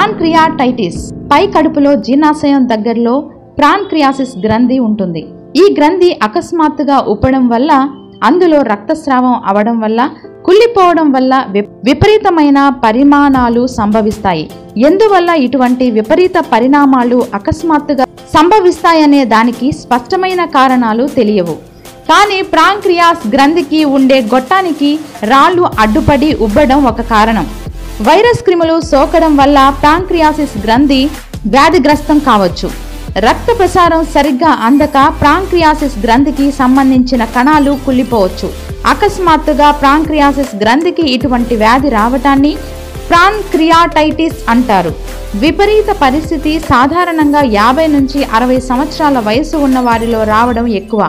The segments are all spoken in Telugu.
పాన్క్రియాటైటిస్ పై కడుపులో జీర్ణాశయం దగ్గరలో పాన్క్రియాసిస్ గ్రంథి ఉంటుంది. ఈ గ్రంథి అకస్మాత్తుగా ఉబ్బడం వల్ల, అందులో రక్తస్రావం అవడం వల్ల, కుళ్ళిపోవడం వల్ల విపరీతమైన పరిణామాలు సంభవిస్తాయి. ఎందువల్ల ఇటువంటి విపరీత పరిణామాలు అకస్మాత్తుగా సంభవిస్తాయనే దానికి స్పష్టమైన కారణాలు తెలియవు. కానీ పాన్క్రియాస్ గ్రంథికి ఉండే గొట్టానికి రాళ్లు అడ్డుపడి ఉబ్బడం ఒక కారణం. వైరస్ క్రిములు సోకడం వల్ల పాన్క్రియాసిస్ గ్రంథి వ్యాధిగ్రస్తం కావచ్చు. రక్త ప్రసారం సరిగ్గా అందక పాన్క్రియాసిస్ గ్రంథికి సంబంధించిన కణాలు కుళ్ళిపోవచ్చు. అకస్మాత్తుగా పాన్క్రియాసిస్ గ్రంథికి ఇటువంటి వ్యాధి రావటాన్ని పాన్క్రియాటైటిస్ అంటారు. విపరీత పరిస్థితి సాధారణంగా 50 నుంచి 60 సంవత్సరాల వయసు ఉన్న వారిలో రావడం ఎక్కువ.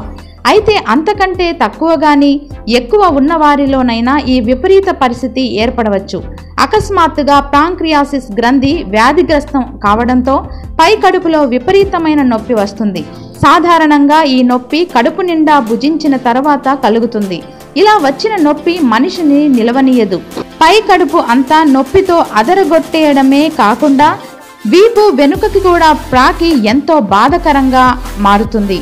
అయితే అంతకంటే తక్కువ గాని ఎక్కువ ఉన్నవారిలోనైనా ఈ విపరీత పరిస్థితి ఏర్పడవచ్చు. అకస్మాత్తుగా పాన్క్రియాసిస్ గ్రంథి వ్యాధిగ్రస్తం కావడంతో పై కడుపులో విపరీతమైన నొప్పి వస్తుంది. సాధారణంగా ఈ నొప్పి కడుపు నిండా భుజించిన తర్వాత కలుగుతుంది. ఇలా వచ్చిన నొప్పి మనిషిని నిలవనీయదు. పై కడుపు అంతా నొప్పితో అదరగొట్టేయడమే కాకుండా వీపు వెనుకకి కూడా ప్రాకి ఎంతో బాధకరంగా మారుతుంది.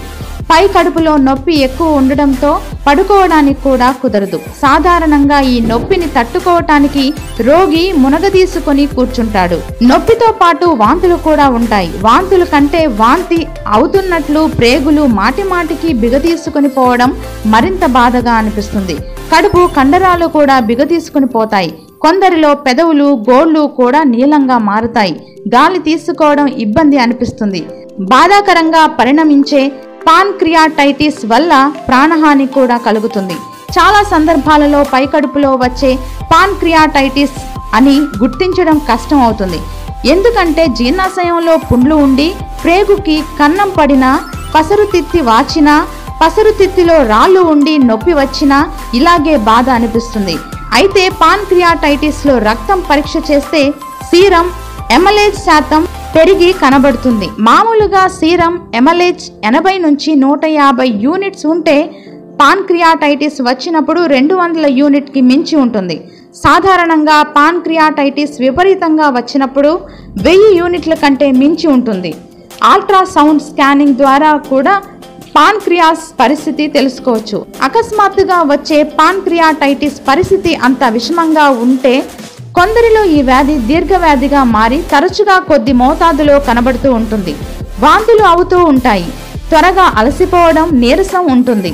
పై కడుపులో నొప్పి ఎక్కువ ఉండడంతో పడుకోవడానికి కూడా కుదరదు. సాధారణంగా ఈ నొప్పిని తట్టుకోవటానికి రోగి మునగదీసుకొని కూర్చుంటాడు. నొప్పితో పాటు వాంతులు కూడా ఉంటాయి. వాంతుల కంటే వాంతి అవుతున్నట్లు ప్రేగులు మాటిమాటికి బిగదీసుకొని పోవడం మరింత బాధగా అనిపిస్తుంది. కడుపు కండరాలు కూడా బిగదీసుకొని పోతాయి. కొందరిలో పెదవులు, గోళ్లు కూడా నీలంగా మారుతాయి. గాలి తీసుకోవడం ఇబ్బంది అనిపిస్తుంది. బాధాకరంగా పరిణమించే పాన్క్రియాటైటిస్ వల్ల ప్రాణహాని కూడా కలుగుతుంది. చాలా సందర్భాలలో పైకడుపులో వచ్చే పాన్క్రియాటైటిస్ అని గుర్తించడం కష్టం అవుతుంది. ఎందుకంటే జీర్ణాశయంలో పుండ్లు ఉండి ప్రేగుకి కన్నం పడినా, పసరుతిత్తి వాచినా, పసరుతిత్తిలో రాళ్లు ఉండి నొప్పి వచ్చినా ఇలాగే బాధ అనిపిస్తుంది. అయితే పాన్క్రియాటైటిస్ లో రక్తం పరీక్ష చేస్తే సీరం ఎమలేజ్ శాతం పెరిగి కనబడుతుంది. మామూలుగా సీరం ఎమలేజ్ 80 నుంచి 150 యూనిట్స్ ఉంటే పాన్క్రియాటైటిస్ వచ్చినప్పుడు 200 యూనిట్కి మించి ఉంటుంది. సాధారణంగా పాన్క్రియాటైటిస్ విపరీతంగా వచ్చినప్పుడు 1000 యూనిట్ల కంటే మించి ఉంటుంది. అల్ట్రాసౌండ్ స్కానింగ్ ద్వారా కూడా పాన్క్రియాస్ పరిస్థితి తెలుసుకోవచ్చు. అకస్మాత్తుగా వచ్చే పాన్క్రియాటైటిస్ పరిస్థితి అంత విషమంగా ఉంటే కొందరిలో ఈ వ్యాధి దీర్ఘవ్యాధిగా మారి తరచుగా కొద్ది మోతాదులో కనబడుతూ ఉంటుంది. వాంతులు అవుతూ ఉంటాయి. త్వరగా అలసిపోవడం, నీరసం ఉంటుంది.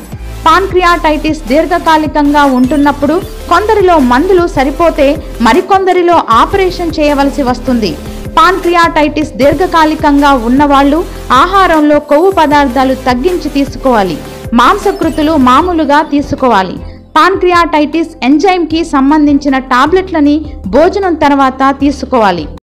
పాన్క్రియాటైటిస్ దీర్ఘకాలికంగా ఉంటున్నప్పుడు కొందరిలో మందులు సరిపోతే మరికొందరిలో ఆపరేషన్ చేయవలసి వస్తుంది. పాన్క్రియాటైటిస్ దీర్ఘకాలికంగా ఉన్నవాళ్ళు ఆహారంలో కొవ్వు పదార్థాలు తగ్గించి తీసుకోవాలి. మాంసకృతులు మామూలుగా తీసుకోవాలి. పాన్క్రియాటైటిస్ ఎంజైమ్కి సంబంధించిన టాబ్లెట్లని భోజనం తర్వాత తీసుకోవాలి.